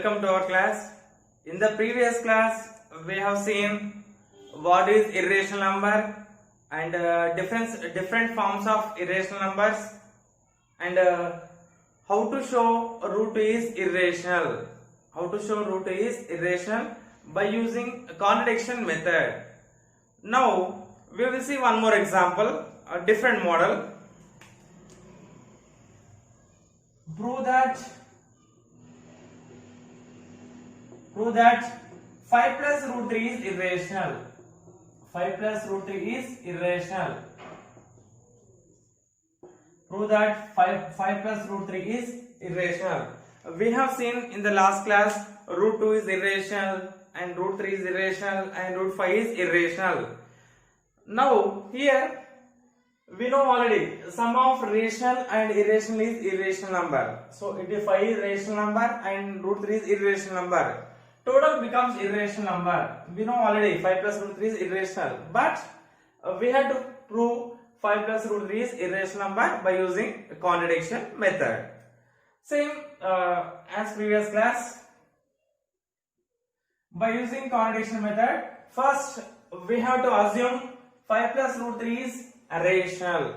Welcome to our class. In the previous class, we have seen what is irrational number and different forms of irrational numbers, and how to show root is irrational. How to show root is irrational by using a contradiction method. Now we will see one more example, a different model. Prove that 5 plus root 3 is irrational. 5 plus root 3 is irrational. Prove that 5 plus root 3 is irrational. We have seen in the last class root 2 is irrational and root 3 is irrational and root 5 is irrational. Now here we know already sum of rational and irrational is irrational number. So it is 5 is rational number and root 3 is irrational number. Total becomes irrational number. We know already 5 plus root 3 is irrational, but we had to prove 5 plus root 3 is irrational number by using a contradiction method. Same as previous class. By using contradiction method, first we have to assume 5 plus root 3 is rational.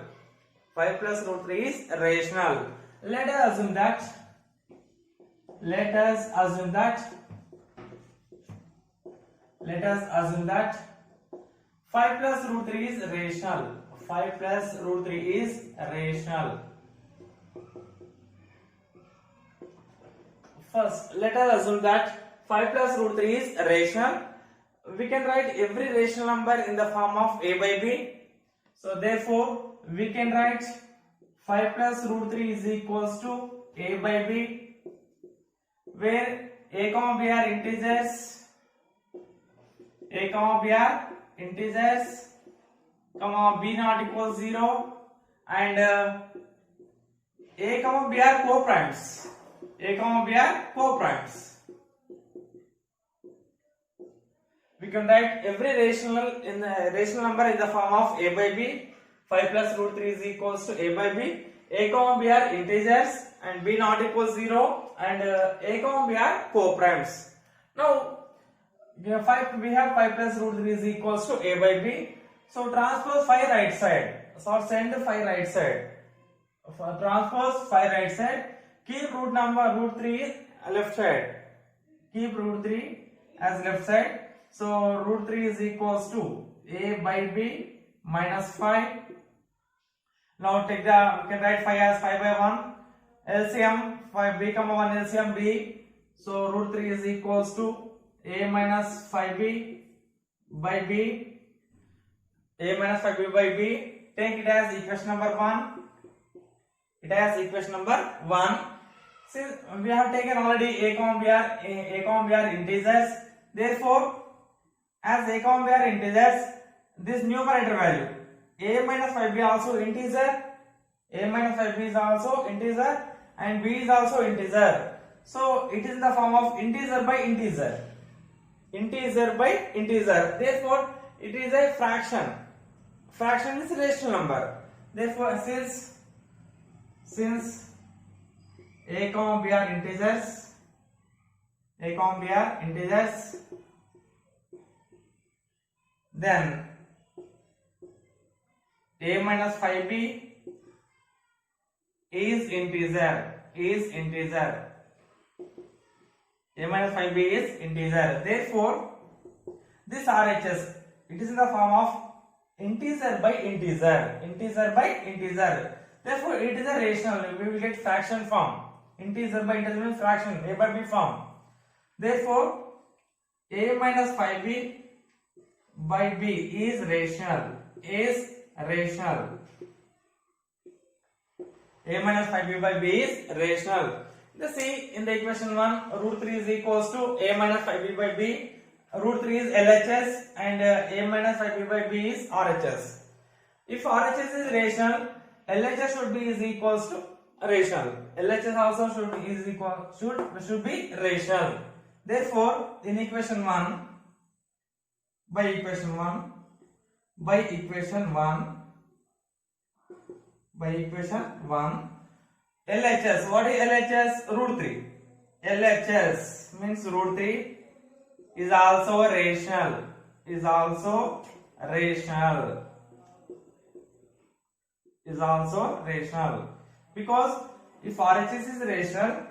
5 plus root 3 is rational. Let us assume that 5 plus root 3 is rational. 5 plus root 3 is rational. First, let us assume that 5 plus root 3 is rational. We can write every rational number in the form of a by b. So therefore, we can write 5 plus root 3 is equals to a by b, where a comma b are integers, comma b not equals 0, and a comma b are co-primes. We can write every rational number in the form of a by b. 5 plus root 3 is equals to a by b. A comma b are integers and b not equals 0, and a comma b are co-primes. Now we have 5 plus root 3 is equals to a by b. So transpose 5 right side. So send 5 right side. Transpose 5 right side. Keep root 3 left side. Keep root 3 as left side. So root 3 is equals to a by b minus 5. Now we can write 5 as 5 by 1. LCM 5 b comma 1 LCM b. So root 3 is equals to a minus 5b by b. A minus 5b by b. Take it as equation number 1. Since we have taken already a comma b are integers, therefore as a comma b are integers, this numerator value a minus 5b also integer, is also integer, and b is also integer. So it is in the form of integer by integer. Therefore it is a fraction. Fraction is a rational number. Therefore since a comma b are integers, then a minus 5b is integer. A minus 5b is integer. Therefore this RHS, it is in the form of integer by integer. Therefore it is a rational. We will get fraction form. Integer by integer means fraction, a by b form. Therefore a minus 5b by b is rational. A minus 5b by b is rational. Let's see in the equation 1, root 3 is equals to a minus 5b by b. Root 3 is LHS and a minus 5b by b is RHS. If RHS is rational, LHS should be is equals to rational. LHS also should be rational. Therefore, in equation 1, by equation 1, LHS, what is LHS? Root 3. LHS means root 3 is also rational. Is also rational. Is also rational. Because if RHS is rational,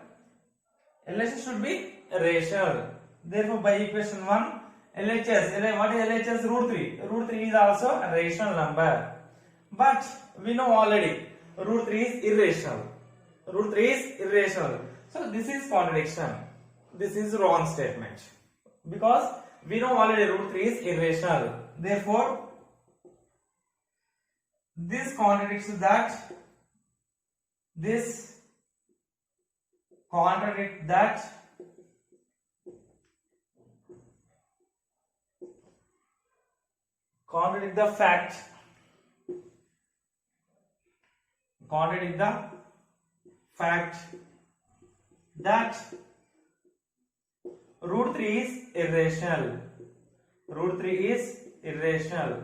LHS should be rational. Therefore, by equation 1, LHS, what is LHS? Root 3. Root 3 is also a rational number. But we know already, root 3 is irrational. Root 3 is irrational. So this is contradiction. This is wrong statement. Because we know already root 3 is irrational. Therefore, this contradicts that. This contradict that. Contradict the fact. Contradict the fact that root 3 is irrational. Root 3 is irrational.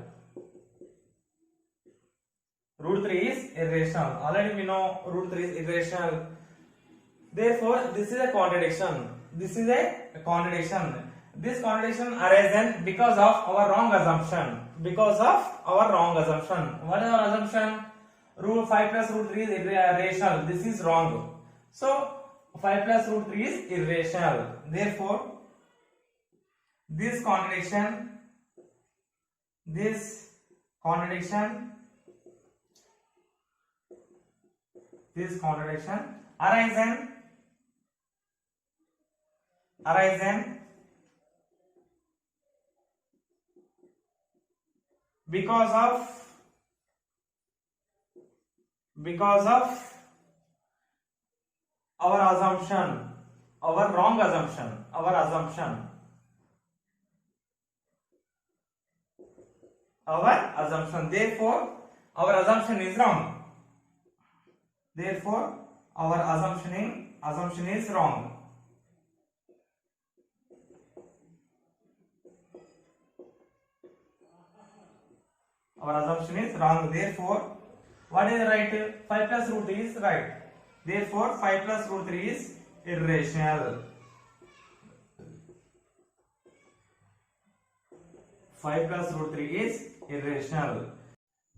Root 3 is irrational. Already we know root 3 is irrational. Therefore, this is a contradiction. This is a contradiction. This contradiction arises because of our wrong assumption. Because of our wrong assumption. What is our assumption? Root 5 plus root 3 is irrational. This is wrong. So 5 plus root 3 is irrational. Therefore, this contradiction arises because of our assumption, our wrong assumption, Therefore, our assumption is wrong. Therefore, our assumption is wrong. Our assumption is wrong. Therefore, what is right? 5 plus root 3 is right. Therefore, 5 plus root 3 is irrational. 5 plus root 3 is irrational.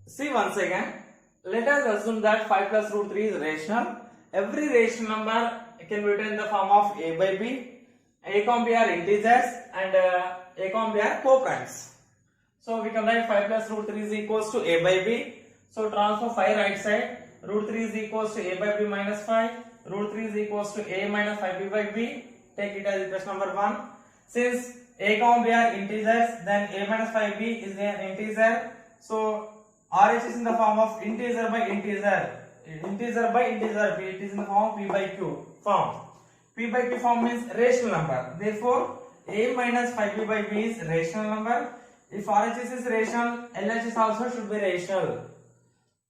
See once again, let us assume that 5 plus root 3 is rational. Every rational number can be written in the form of a by b. A, b are integers and A, b are co-primes. So we can write 5 plus root 3 is equals to a by b. So transfer 5 right side. Root 3 is equals to a by b minus 5. Root 3 is equals to a minus 5b by b. Take it as equation number 1. Since a, b are integers, then a minus 5b is an integer. So RH is in the form of integer by integer. Integer by integer p. It is in the form of p by q form. P by q form means rational number. Therefore, a minus 5b by b is rational number. If RHS is rational, LHS also should be rational.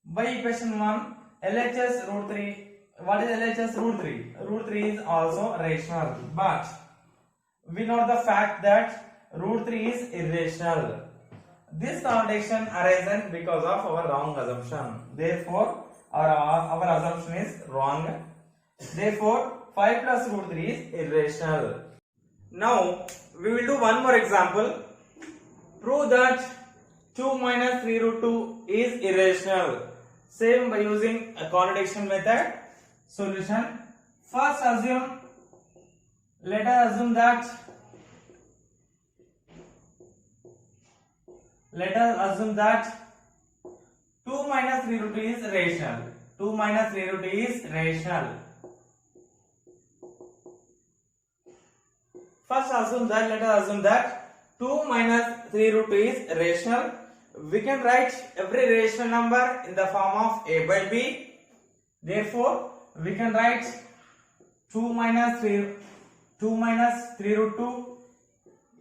By equation 1, LHS root 3. What is LHS? Root 3. Root 3 is also rational. But we know the fact that root 3 is irrational. This contradiction arises because of our wrong assumption. Therefore, our assumption is wrong. Therefore, 5 plus root 3 is irrational. Now, we will do one more example. Prove that 2 minus 3 root 2 is irrational. Same by using a contradiction method. Solution. First let us assume that 2 minus 3 root 2 is rational. 2 minus 3 root 2 is rational. First let us assume that 2 minus 3 root 2 is rational. We can write every rational number in the form of a by b. Therefore, we can write 2 minus 3 root 2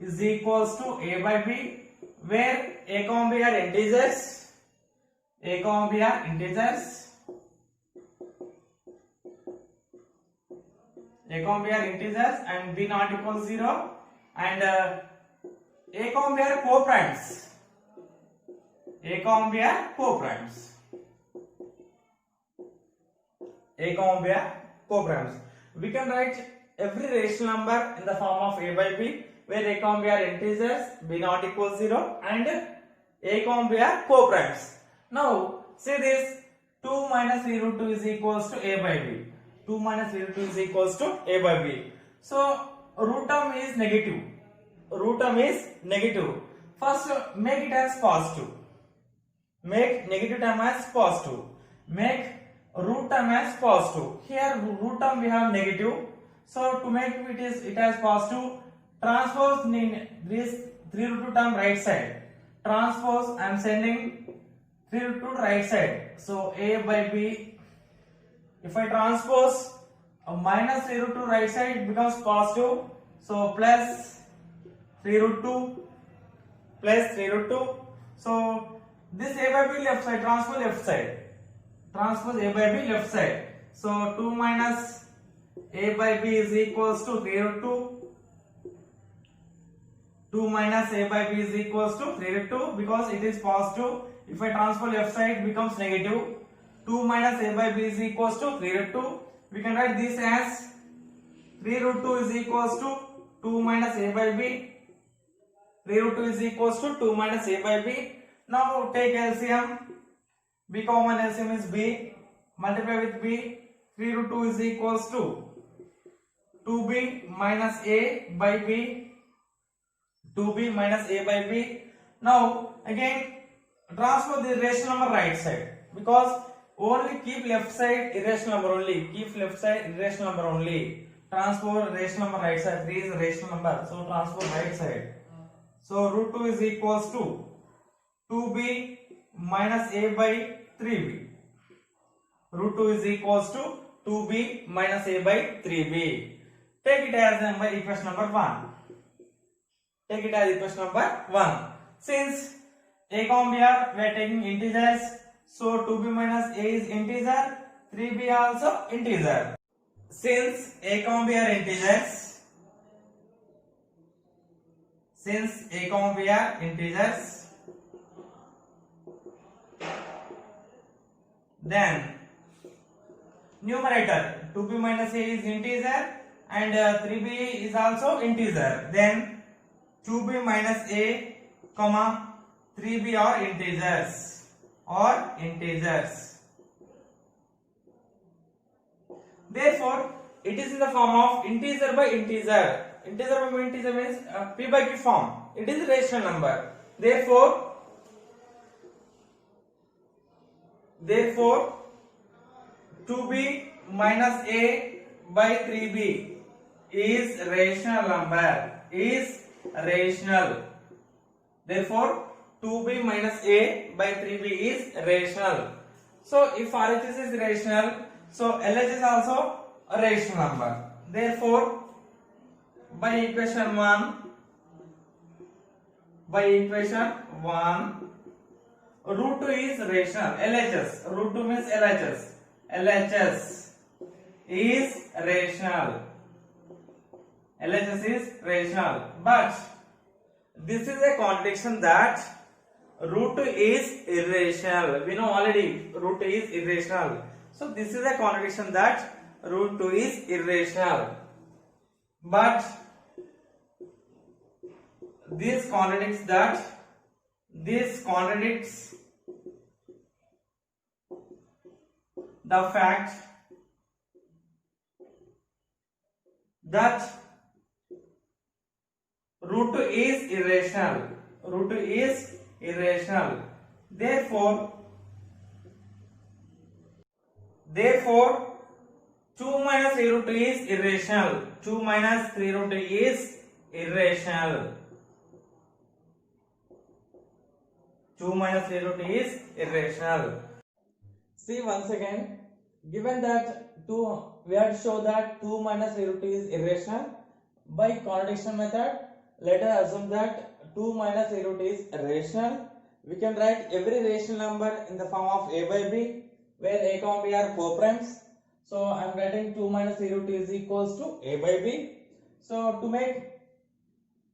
is equals to a by b, where a, b are integers. A, b are integers. A, b are integers and b not equals 0. And A, b are co-primes. A, b are co-primes. A, b are co-primes. We can write every rational number in the form of a by b, where a comma b are integers, b not equals 0, and a comma b are co-primes. Now see this, 2 minus 3 root 2 is equals to a by b. 2 minus 3 root 2 is equals to a by b. So root term is negative. Root term is negative. First make it as positive. Make negative term as positive. Make root term as positive. Here root term we have negative. So to make it as positive, transpose this 3 root 2 term right side. Transpose, I am sending 3 root 2 right side. So a by b. If I transpose minus 3 root 2 right side, it becomes positive. So plus 3 root 2 plus 3 root 2. So this a by b left side, transpose left side. Transpose a by b left side. So 2 minus a by b is equals to 3 root 2. 2 minus a by b is equals to 3 root 2 because it is positive. If I transpose left side, it becomes negative. 2 minus a by b is equals to 3 root 2. We can write this as 3 root 2 is equals to 2 minus a by b. 3 root 2 is equals to 2 minus a by b. Now take LCM. B common LCM is b. Multiply with b. 3 root 2 is equals to 2b minus a by b. 2b minus a by b. Now again transfer the rational number right side, because only keep left side irrational number only. Keep left side irrational number only. Transfer rational number right side. 3 is a rational number, so transfer right side. So root 2 is equals to 2b minus a by 3b. Root 2 is equals to 2b minus a by 3b. Take it as equation number 1. Take it as equation number 1. Since a comma b are we are taking integers, so 2b minus a is integer, 3b also integer. Since a comma b are integers, then numerator 2b minus a is integer and 3b is also integer. Then 2b minus a comma 3b are integers. Therefore it is in the form of integer by integer. Integer by integer means p by q form. It is a rational number. Therefore 2b minus a by 3b is rational number. Therefore 2b minus a by 3b is rational. So if RHS is rational, so LHS is also a rational number. Therefore by equation 1, root 2 is rational. LHS, root 2 means LHS. LHS is rational. LHS is rational. But this is a contradiction that root 2 is irrational. We know already root 2 is irrational. So this is a contradiction that root 2 is irrational. But this contradicts the fact that root 2 is irrational. Therefore 2 minus 3 root 2 is irrational. 2 minus 3 root 2 is irrational. 2 minus 3 root 2 is irrational. See once again, given that we have to show that 2 minus 3 root 2 is irrational, by contradiction method, let us assume that 2 minus 3 root 2 is rational. We can write every rational number in the form of a by b, where a comma b are co-primes. So I am writing 2 minus 3 root 2 is equals to a by b. So to make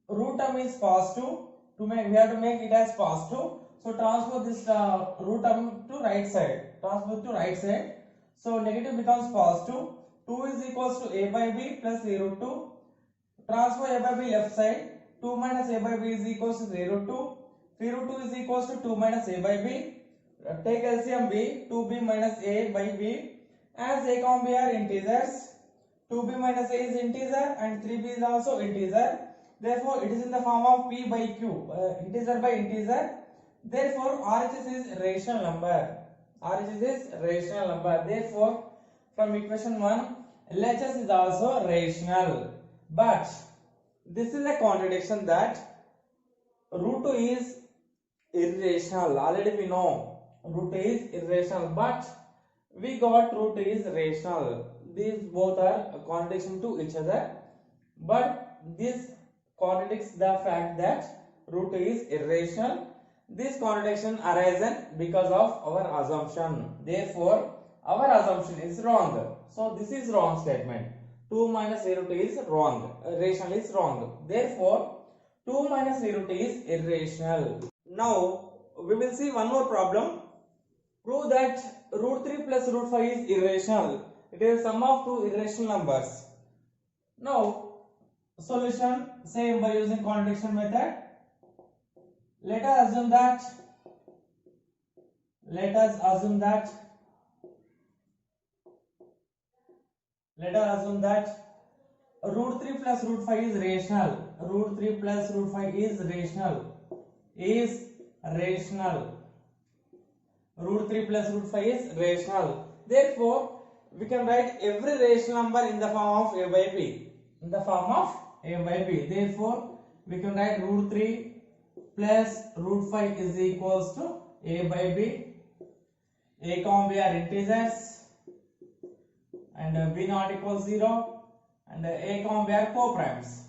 root term is positive, we have to make it as positive. So transfer this root term to right side. So negative becomes positive. 2 is equals to a by b plus a root 2. Transfer a by b left side. 2 minus a by b is equals to 3 root 2. 3 root 2 is equals to 2 minus a by b. Take LCM b. 2b minus a by b. As a comma b are integers, 2b minus a is integer and 3b is also integer. Therefore, it is in the form of p by q, integer by integer. Therefore, RHS is rational number. RHS is rational number. Therefore, from equation 1, LHS is also rational. But this is a contradiction that root 2 is irrational. Already we know root 2 is irrational, but we got root 2 is rational. These both are a contradiction to each other, but this contradicts the fact that root 2 is irrational. This contradiction arises because of our assumption. Therefore, our assumption is wrong. So this is wrong statement. 2 minus root 2 is wrong. Rational is wrong. Therefore, 2 minus root 2 is irrational. Now, we will see one more problem. Prove that root 3 plus root 5 is irrational. It is sum of two irrational numbers. Now, solution same by using contradiction method. Let us assume that root 3 plus root 5 is rational. Root 3 plus root 5 is rational. Root 3 plus root 5 is rational. Therefore, we can write every rational number in the form of a by b. Therefore, we can write root 3 plus root 5 is equals to a by b. A comma b are integers and b not equals 0, and a comma b are co-primes.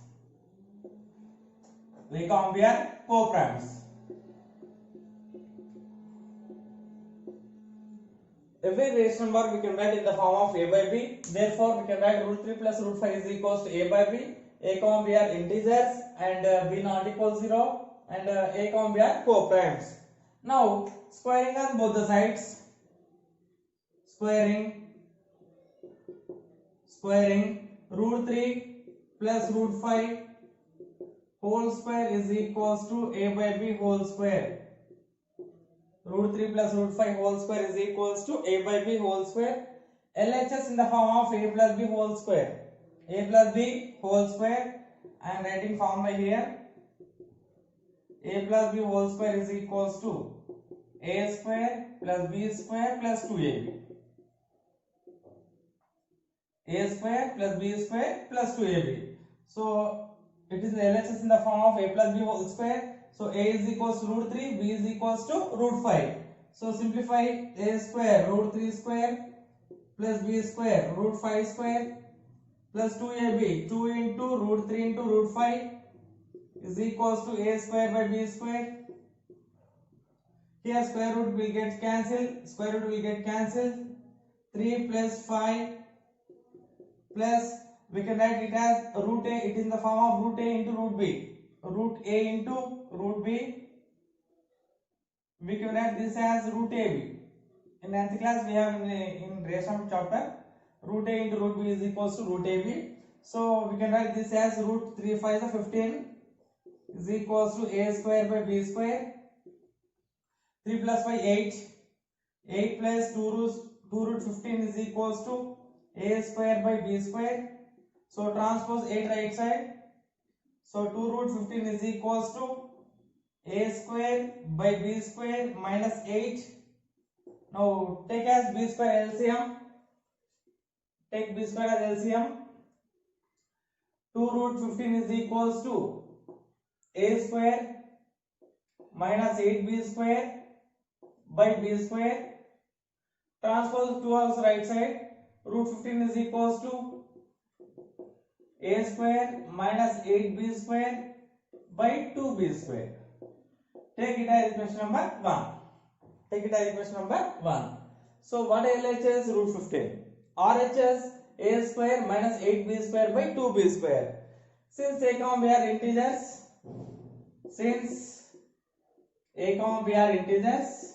Every rational number we can write in the form of a by b. Therefore, we can write root 3 plus root 5 is equals to a by b. A comma b are integers and b not equals 0, and a comma b are co-primes. Now, squaring on both the sides. Squaring root 3 plus root 5 whole square is equals to a by b whole square. Root 3 plus root 5 whole square is equals to a by b whole square. LHS in the form of a plus b whole square. A plus b whole square. I am writing formula here. A plus b whole square is equals to a square plus b square plus 2ab. A square plus b square plus 2ab. So it is LHS in the form of a plus b whole square. So a is equals to root 3, b is equals to root 5. So simplify a square root 3 square plus b square root 5 square plus 2ab. 2 into root 3 into root 5 is equals to a square by b square. Here square root will get cancelled. 3 plus 5 plus we can write it as root a. It is in the form of root a into root b. Root a into root b. We can write this as root ab. In 9th class we have in rational chapter root a into root b is equals to root ab. So we can write this as root 3 5 is 15 is equals to a square by b square. 3 plus 5 8. 8 plus 2 root 15 is equals to a square by b square. So transpose 8 right side. So 2 root 15 is equals to a square by b square minus 8. Now take as b square LCM. Take b square as LCM. 2 root 15 is equals to a square minus 8b square by b square. Transpose 2 also right side. Root 15 is equals to a square minus 8b square by 2b square. Take it as equation number 1. So what LHS? Root 15. RHS a square minus 8b square by 2b square. Since a comma b are integers,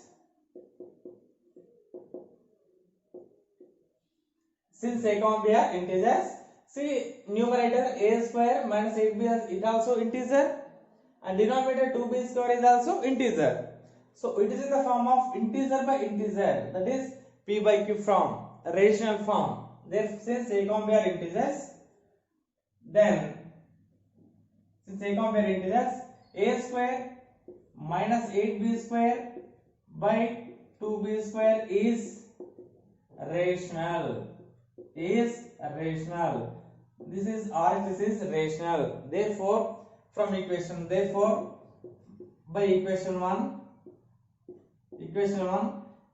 since a comma b are integers. See, numerator a square minus 8b it also integer, and denominator 2b square is also integer. So it is in the form of integer by integer, that is p by q form, rational form. Therefore, since a comma b are integers, then since a comma b are integers, a square minus 8b square by 2b square is rational. Is rational. This is RHS is rational. Therefore, from equation, therefore by equation 1,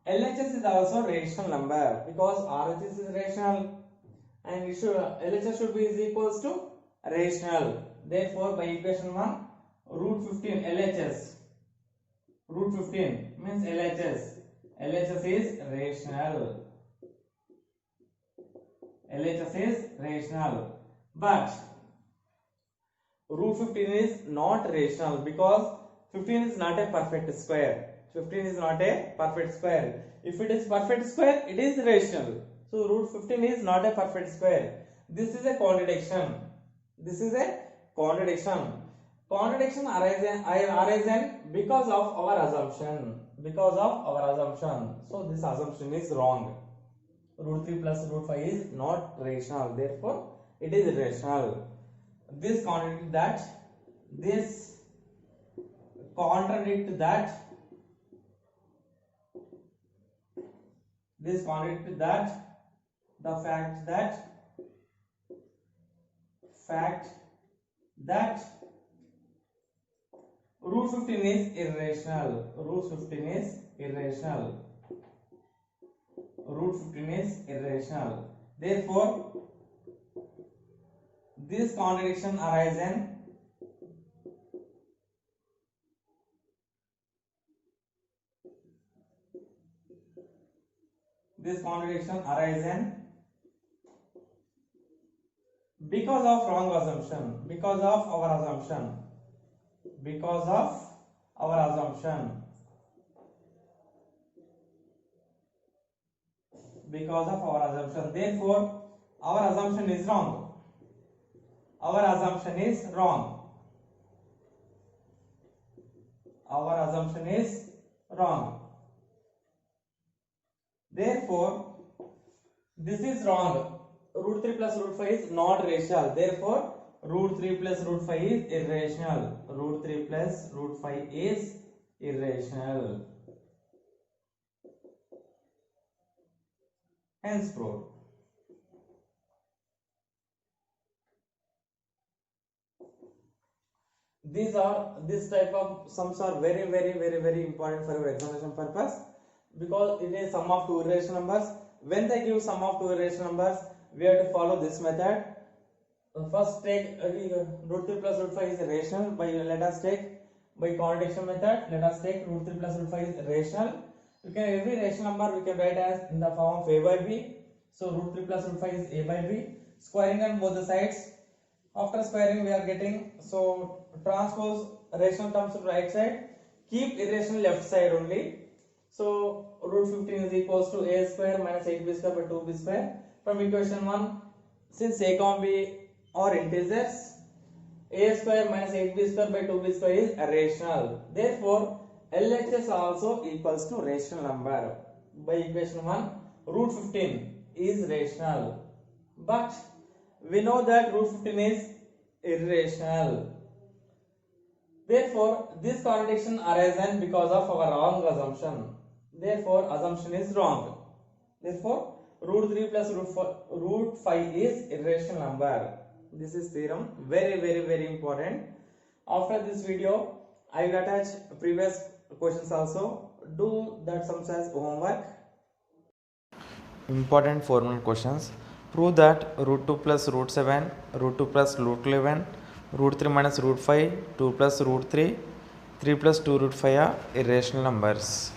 LHS is also rational number, because RHS is rational and LHS should be is equals to rational. Therefore, by equation 1, root 15 LHS, root 15 means LHS is rational. LHS is rational, but root 15 is not rational, because 15 is not a perfect square. 15 is not a perfect square. If it is perfect square, it is rational. So root 15 is not a perfect square. This is a contradiction. This is a contradiction. Contradiction arises because of our assumption. Because of our assumption. So this assumption is wrong. Root 3 plus root 5 is not rational. Therefore, it is irrational. This contradicts that. This contradicts that. This contradicts that. The fact that root 15 is irrational. Root 15 is irrational. Root 15 is irrational. Therefore, this contradiction arises because of wrong assumption. Because of our assumption. Because of our assumption. Because of our assumption. Therefore, our assumption is wrong. Our assumption is wrong. Our assumption is wrong. Therefore, this is wrong. Root 3 plus root 5 is not rational. Therefore, root 3 plus root 5 is irrational. Root 3 plus root 5 is irrational. Hence proved. This type of sums are very important for your examination purpose, because it is sum of two irrational numbers. When they give sum of two irrational numbers, we have to follow this method. First take root 3 plus root 5 is rational. Let us take by contradiction method. Let us take root 3 plus root 5 is rational. Every rational number we can write as in the form of a by b. So root 3 plus root 5 is a by b. Squaring on both the sides. After squaring, we are getting, so transpose rational terms to right side. Keep irrational left side only. So root 15 is equals to a square minus 8b square by 2b square. From equation 1, since a comma b are integers, a square minus 8b square by 2b square is rational. Therefore, LHS also equals to rational number. By equation 1, root 15 is rational. But we know that root 15 is irrational. Therefore, this contradiction arises because of our wrong assumption. Therefore, assumption is wrong. Therefore, root 3 plus root 5 is irrational number. This is theorem. Very important. After this video, I will attach previous questions also. Do that sums as homework. Important 4 minute questions. Prove that root 2 plus root 7, root 2 plus root 11, root 3 minus root 5, 2 plus root 3, 3 plus 2 root 5 are irrational numbers.